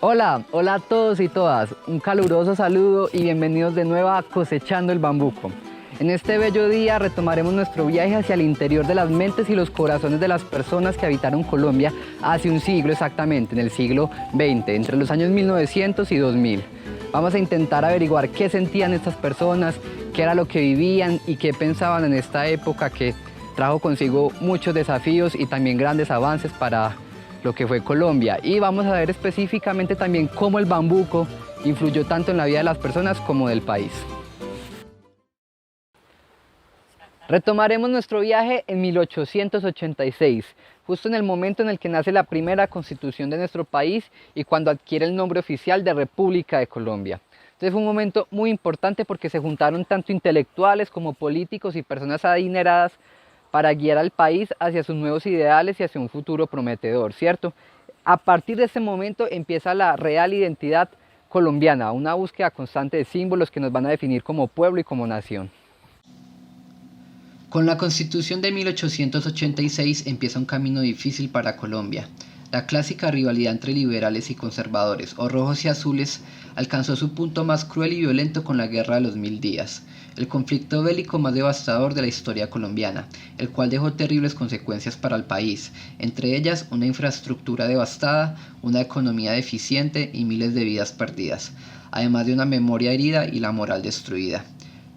Hola a todos y todas, un caluroso saludo y bienvenidos de nuevo a Cosechando el Bambuco. En este bello día retomaremos nuestro viaje hacia el interior de las mentes y los corazones de las personas que habitaron Colombia hace un siglo exactamente, en el siglo XX, entre los años 1900 y 2000. Vamos a intentar averiguar qué sentían estas personas, qué era lo que vivían y qué pensaban en esta época que trajo consigo muchos desafíos y también grandes avances para lo que fue Colombia. Y vamos a ver específicamente también cómo el bambuco influyó tanto en la vida de las personas como del país. Retomaremos nuestro viaje en 1886, justo en el momento en el que nace la primera constitución de nuestro país y cuando adquiere el nombre oficial de República de Colombia. Entonces fue un momento muy importante porque se juntaron tanto intelectuales como políticos y personas adineradas para guiar al país hacia sus nuevos ideales y hacia un futuro prometedor, ¿cierto? A partir de ese momento empieza la real identidad colombiana, una búsqueda constante de símbolos que nos van a definir como pueblo y como nación. Con la Constitución de 1886 empieza un camino difícil para Colombia. La clásica rivalidad entre liberales y conservadores, o rojos y azules, alcanzó su punto más cruel y violento con la Guerra de los Mil Días, el conflicto bélico más devastador de la historia colombiana, el cual dejó terribles consecuencias para el país, entre ellas una infraestructura devastada, una economía deficiente y miles de vidas perdidas, además de una memoria herida y la moral destruida.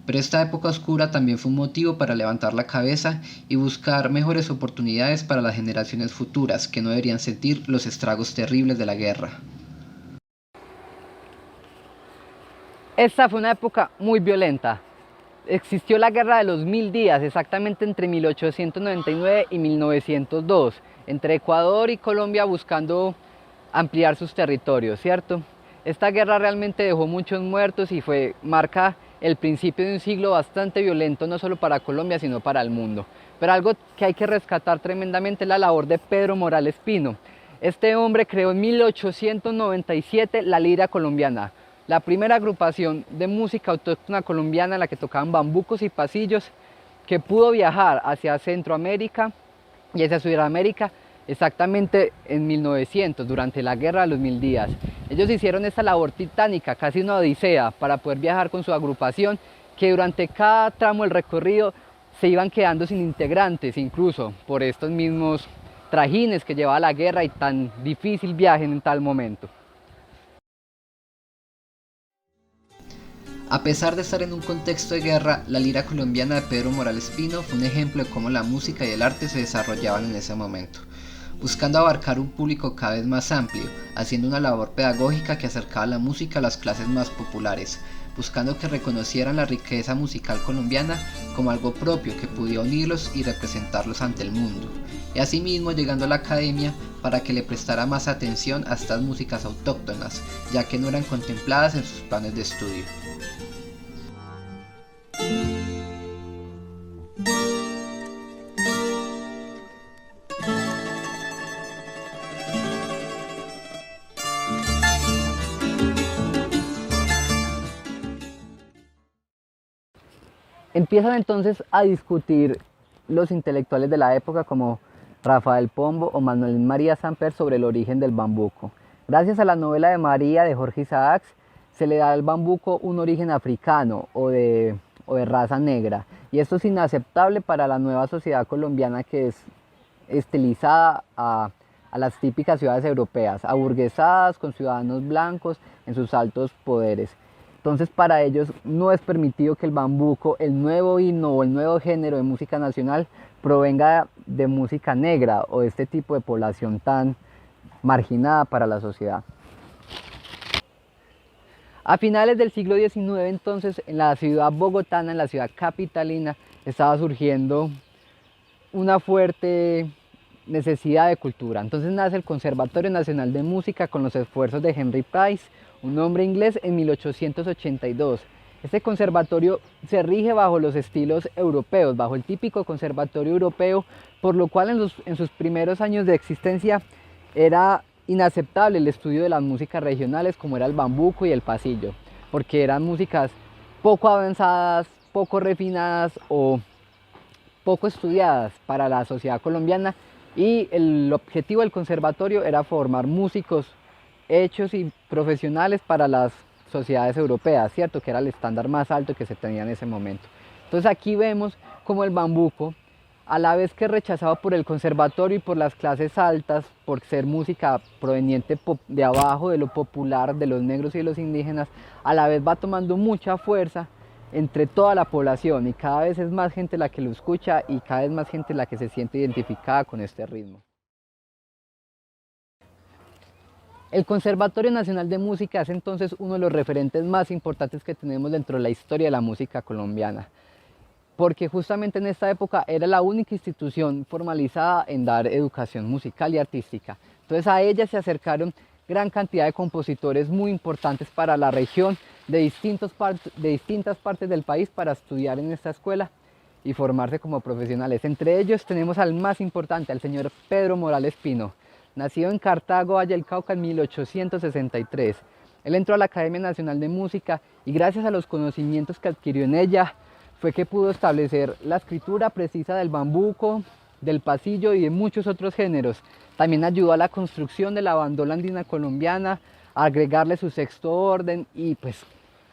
Pero esta época oscura también fue un motivo para levantar la cabeza y buscar mejores oportunidades para las generaciones futuras que no deberían sentir los estragos terribles de la guerra. Esta fue una época muy violenta. Existió la Guerra de los Mil Días, exactamente entre 1899 y 1902, entre Ecuador y Colombia buscando ampliar sus territorios, ¿cierto? Esta guerra realmente dejó muchos muertos y marca el principio de un siglo bastante violento, no solo para Colombia, sino para el mundo. Pero algo que hay que rescatar tremendamente es la labor de Pedro Morales Pino. Este hombre creó en 1897 la Lira Colombiana, la primera agrupación de música autóctona colombiana en la que tocaban bambucos y pasillos, que pudo viajar hacia Centroamérica y hacia Sudamérica exactamente en 1900, durante la Guerra de los Mil Días. Ellos hicieron esta labor titánica, casi una odisea, para poder viajar con su agrupación, que durante cada tramo del recorrido se iban quedando sin integrantes, incluso por estos mismos trajines que llevaba la guerra y tan difícil viaje en tal momento. A pesar de estar en un contexto de guerra, la lira colombiana de Pedro Morales Pino fue un ejemplo de cómo la música y el arte se desarrollaban en ese momento, buscando abarcar un público cada vez más amplio, haciendo una labor pedagógica que acercaba la música a las clases más populares, buscando que reconocieran la riqueza musical colombiana como algo propio que pudiera unirlos y representarlos ante el mundo, y asimismo llegando a la academia para que le prestara más atención a estas músicas autóctonas, ya que no eran contempladas en sus planes de estudio. Empiezan entonces a discutir los intelectuales de la época como Rafael Pombo o Manuel María Samper sobre el origen del bambuco. Gracias a la novela de María de Jorge Isaacs se le da al bambuco un origen africano o de raza negra, y esto es inaceptable para la nueva sociedad colombiana que es estilizada a las típicas ciudades europeas, aburguesadas con ciudadanos blancos en sus altos poderes. Entonces para ellos no es permitido que el bambuco, el nuevo himno o el nuevo género de música nacional, provenga de música negra o de este tipo de población tan marginada para la sociedad. A finales del siglo XIX entonces, en la ciudad bogotana, en la ciudad capitalina, estaba surgiendo una fuerte necesidad de cultura. Entonces nace el Conservatorio Nacional de Música con los esfuerzos de Henry Price, un hombre inglés, en 1882. Este conservatorio se rige bajo los estilos europeos, bajo el típico conservatorio europeo, por lo cual en sus primeros años de existencia era inaceptable el estudio de las músicas regionales como era el bambuco y el pasillo, porque eran músicas poco avanzadas, poco refinadas o poco estudiadas para la sociedad colombiana, y el objetivo del conservatorio era formar músicos hechos y profesionales para las sociedades europeas, ¿cierto? Que era el estándar más alto que se tenía en ese momento. Entonces aquí vemos como el bambuco, a la vez que es rechazado por el conservatorio y por las clases altas, por ser música proveniente de abajo, de lo popular, de los negros y de los indígenas, a la vez va tomando mucha fuerza entre toda la población y cada vez es más gente la que lo escucha y cada vez más gente la que se siente identificada con este ritmo. El Conservatorio Nacional de Música es entonces uno de los referentes más importantes que tenemos dentro de la historia de la música colombiana, porque justamente en esta época era la única institución formalizada en dar educación musical y artística. Entonces a ella se acercaron gran cantidad de compositores muy importantes para la región de distintas partes del país para estudiar en esta escuela y formarse como profesionales. Entre ellos tenemos al más importante, al señor Pedro Morales Pino, nacido en Cartago, Valle del Cauca, en 1863. Él entró a la Academia Nacional de Música y gracias a los conocimientos que adquirió en ella fue que pudo establecer la escritura precisa del bambuco, del pasillo y de muchos otros géneros. También ayudó a la construcción de la bandola andina colombiana, a agregarle su sexto orden y pues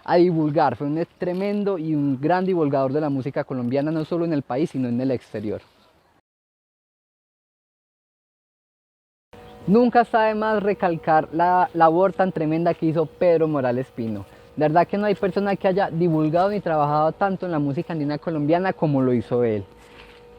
a divulgar. Fue un tremendo y un gran divulgador de la música colombiana, no solo en el país, sino en el exterior. Nunca está de más recalcar la labor tan tremenda que hizo Pedro Morales Pino. De verdad que no hay persona que haya divulgado ni trabajado tanto en la música andina colombiana como lo hizo él.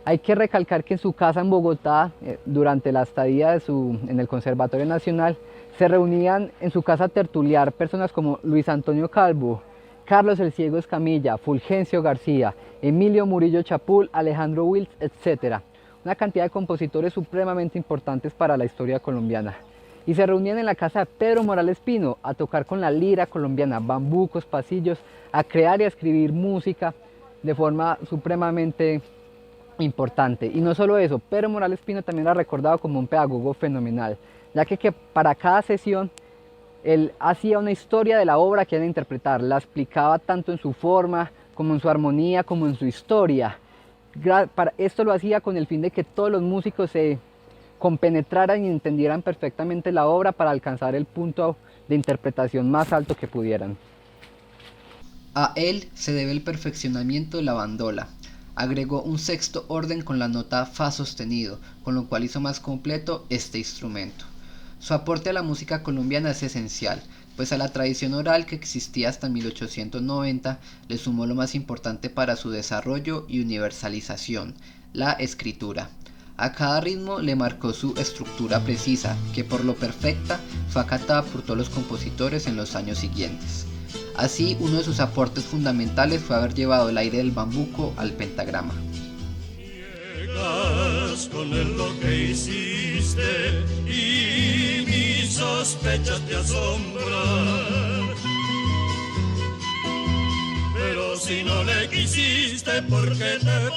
Hay que recalcar que en su casa en Bogotá, durante la estadía en el Conservatorio Nacional, se reunían en su casa a tertuliar personas como Luis Antonio Calvo, Carlos el Ciego Escamilla, Fulgencio García, Emilio Murillo Chapul, Alejandro Wills, etc. Una cantidad de compositores supremamente importantes para la historia colombiana. Y se reunían en la casa de Pedro Morales Pino a tocar con la lira colombiana, bambucos, pasillos, a crear y a escribir música de forma supremamente importante. Y no solo eso, Pedro Morales Pino también era recordado como un pedagogo fenomenal, ya que para cada sesión él hacía una historia de la obra que iba a interpretar, la explicaba tanto en su forma, como en su armonía, como en su historia. Esto lo hacía con el fin de que todos los músicos se compenetraran y entendieran perfectamente la obra para alcanzar el punto de interpretación más alto que pudieran. A él se debe el perfeccionamiento de la bandola. Agregó un sexto orden con la nota fa sostenido, con lo cual hizo más completo este instrumento. Su aporte a la música colombiana es esencial, pues a la tradición oral que existía hasta 1890 le sumó lo más importante para su desarrollo y universalización, la escritura. A cada ritmo le marcó su estructura precisa, que por lo perfecta fue acatada por todos los compositores en los años siguientes. Así, uno de sus aportes fundamentales fue haber llevado el aire del bambuco al pentagrama. Llegas con lo que hiciste y mis sospechas te asombran. Pero si no le quisiste, ¿por qué te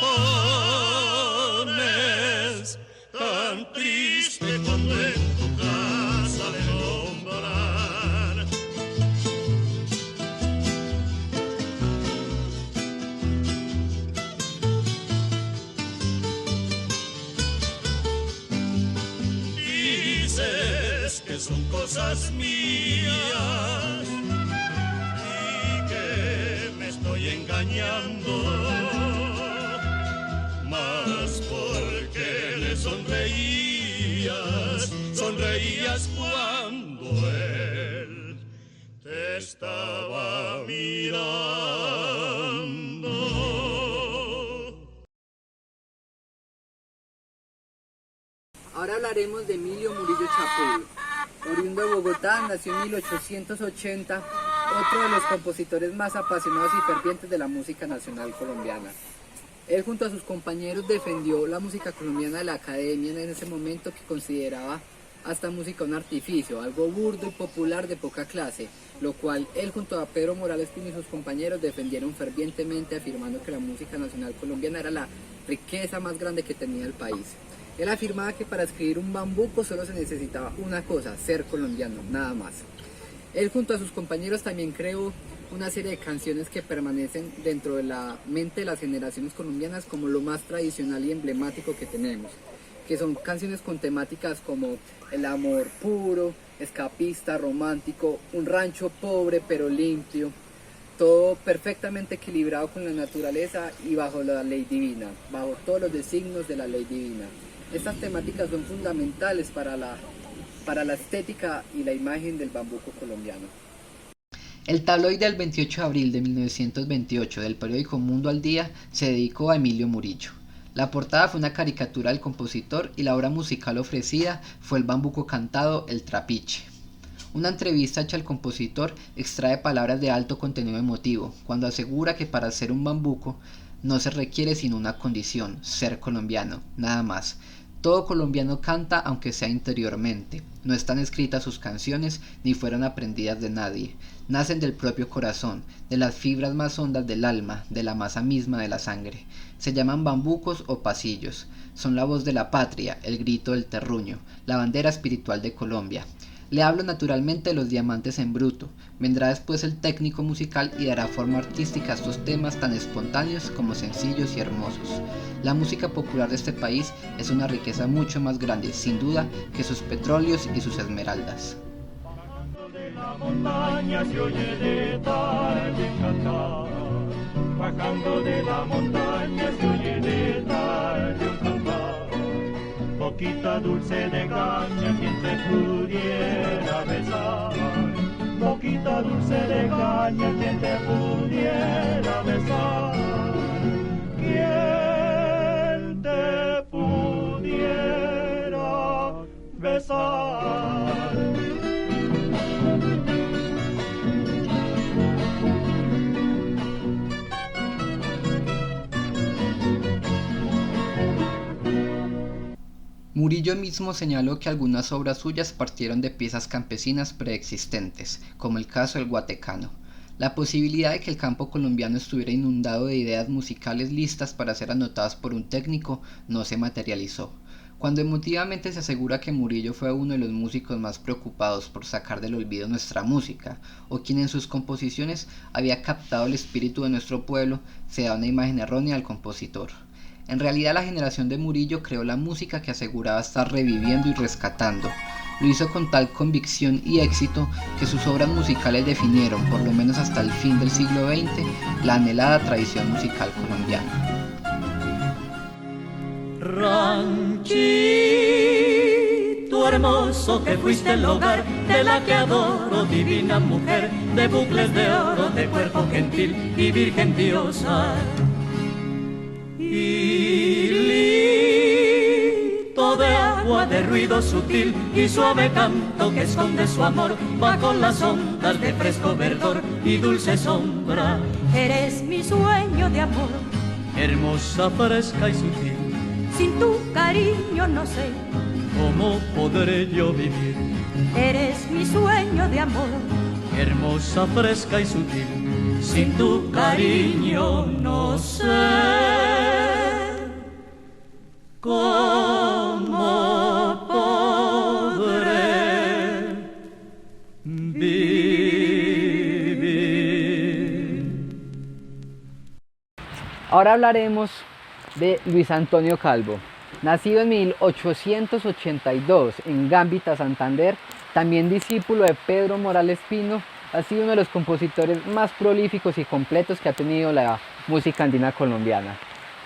pones tan triste cuando en tu casa le nombran? Dices que son cosas mías y que me estoy engañando, mas porque le sonreías cuando él te estaba mirando. Ahora hablaremos de Emilio Murillo Chapul. Oriundo de Bogotá, nació en 1880, otro de los compositores más apasionados y fervientes de la música nacional colombiana. Él junto a sus compañeros defendió la música colombiana de la academia en ese momento, que consideraba a esta música un artificio, algo burdo y popular de poca clase, lo cual él junto a Pedro Morales Pino y sus compañeros defendieron fervientemente, afirmando que la música nacional colombiana era la riqueza más grande que tenía el país. Él afirmaba que para escribir un bambuco solo se necesitaba una cosa, ser colombiano, nada más. Él junto a sus compañeros también creó una serie de canciones que permanecen dentro de la mente de las generaciones colombianas como lo más tradicional y emblemático que tenemos, que son canciones con temáticas como el amor puro, escapista, romántico, un rancho pobre pero limpio, todo perfectamente equilibrado con la naturaleza y bajo la ley divina, bajo todos los designios de la ley divina. Estas temáticas son fundamentales para la estética y la imagen del bambuco colombiano. El tabloide del 28 de abril de 1928 del periódico Mundo al Día se dedicó a Emilio Murillo. La portada fue una caricatura del compositor y la obra musical ofrecida fue el bambuco cantado El Trapiche. Una entrevista hecha al compositor extrae palabras de alto contenido emotivo, cuando asegura que para ser un bambuco no se requiere sino una condición, ser colombiano, nada más. Todo colombiano canta aunque sea interiormente, no están escritas sus canciones ni fueron aprendidas de nadie, nacen del propio corazón, de las fibras más hondas del alma, de la masa misma de la sangre. Se llaman bambucos o pasillos, son la voz de la patria, el grito del terruño, la bandera espiritual de Colombia. Le hablo naturalmente de los diamantes en bruto, vendrá después el técnico musical y dará forma artística a estos temas tan espontáneos como sencillos y hermosos. La música popular de este país es una riqueza mucho más grande, sin duda, que sus petróleos y sus esmeraldas. Bajando de la montaña se oye de tarde un cantar. Boquita dulce de caña, quien te pudiera besar. Boquita dulce de caña, quien te pudiera besar. Quien te pudiera besar. Murillo mismo señaló que algunas obras suyas partieron de piezas campesinas preexistentes, como el caso del guatecano. La posibilidad de que el campo colombiano estuviera inundado de ideas musicales listas para ser anotadas por un técnico no se materializó. Cuando emotivamente se asegura que Murillo fue uno de los músicos más preocupados por sacar del olvido nuestra música, o quien en sus composiciones había captado el espíritu de nuestro pueblo, se da una imagen errónea al compositor. En realidad la generación de Murillo creó la música que aseguraba estar reviviendo y rescatando. Lo hizo con tal convicción y éxito que sus obras musicales definieron, por lo menos hasta el fin del siglo XX, la anhelada tradición musical colombiana. Ranchito hermoso que fuiste el hogar de la que adoro, divina mujer, de bucles de oro, de cuerpo gentil y virgen diosa. Hilito de agua de ruido sutil y suave canto que esconde su amor bajo las ondas de fresco verdor y dulce sombra. Eres mi sueño de amor, Hermosa, fresca y sutil, sin tu cariño no sé. ¿cómo podré yo vivir? Eres mi sueño de amor, Hermosa, fresca y sutil, sin tu cariño no sé. ¿Cómo podré vivir? Ahora hablaremos de Luis Antonio Calvo. Nacido en 1882 en Gambita, Santander, también discípulo de Pedro Morales Pino, ha sido uno de los compositores más prolíficos y completos que ha tenido la música andina colombiana.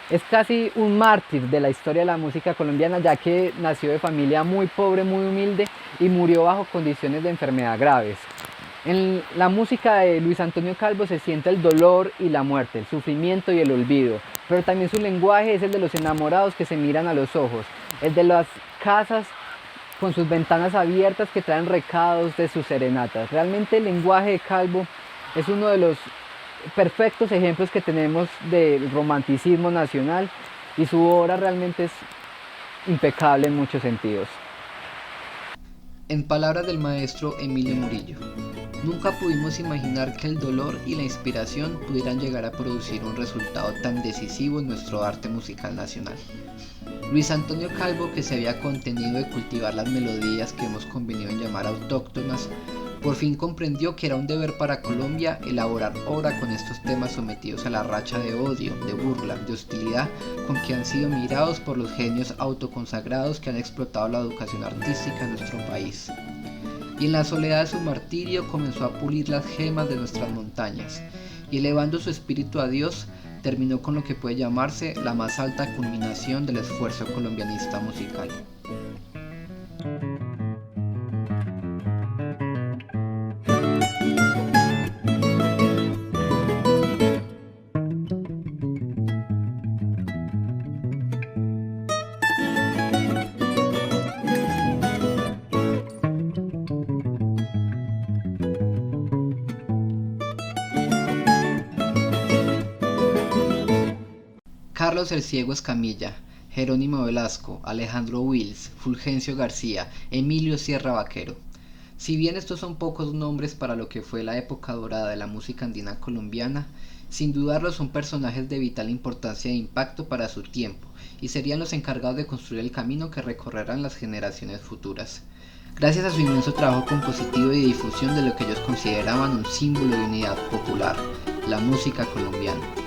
Es casi un mártir de la historia de la música colombiana, ya que nació de familia muy pobre, muy humilde y murió bajo condiciones de enfermedad graves. En la música de Luis Antonio Calvo se siente el dolor y la muerte, el sufrimiento y el olvido, pero también su lenguaje es el de los enamorados que se miran a los ojos, el de las casas con sus ventanas abiertas que traen recados de sus serenatas. Realmente el lenguaje de Calvo es uno de los perfectos ejemplos que tenemos del romanticismo nacional y su obra realmente es impecable en muchos sentidos. En palabras del maestro Emilio Murillo, nunca pudimos imaginar que el dolor y la inspiración pudieran llegar a producir un resultado tan decisivo en nuestro arte musical nacional. Luis Antonio Calvo, que se había contenido de cultivar las melodías que hemos convenido en llamar autóctonas, por fin comprendió que era un deber para Colombia elaborar obra con estos temas sometidos a la racha de odio, de burla, de hostilidad con que han sido mirados por los genios autoconsagrados que han explotado la educación artística en nuestro país. y en la soledad de su martirio comenzó a pulir las gemas de nuestras montañas, y elevando su espíritu a Dios, terminó con lo que puede llamarse la más alta culminación del esfuerzo colombianista musical. Carlos el Ciego Escamilla, Jerónimo Velasco, Alejandro Wills, Fulgencio García, Emilio Sierra Vaquero. Si bien estos son pocos nombres para lo que fue la época dorada de la música andina colombiana, sin dudarlo son personajes de vital importancia e impacto para su tiempo, y serían los encargados de construir el camino que recorrerán las generaciones futuras. Gracias a su inmenso trabajo compositivo y de difusión de lo que ellos consideraban un símbolo de unidad popular, la música colombiana.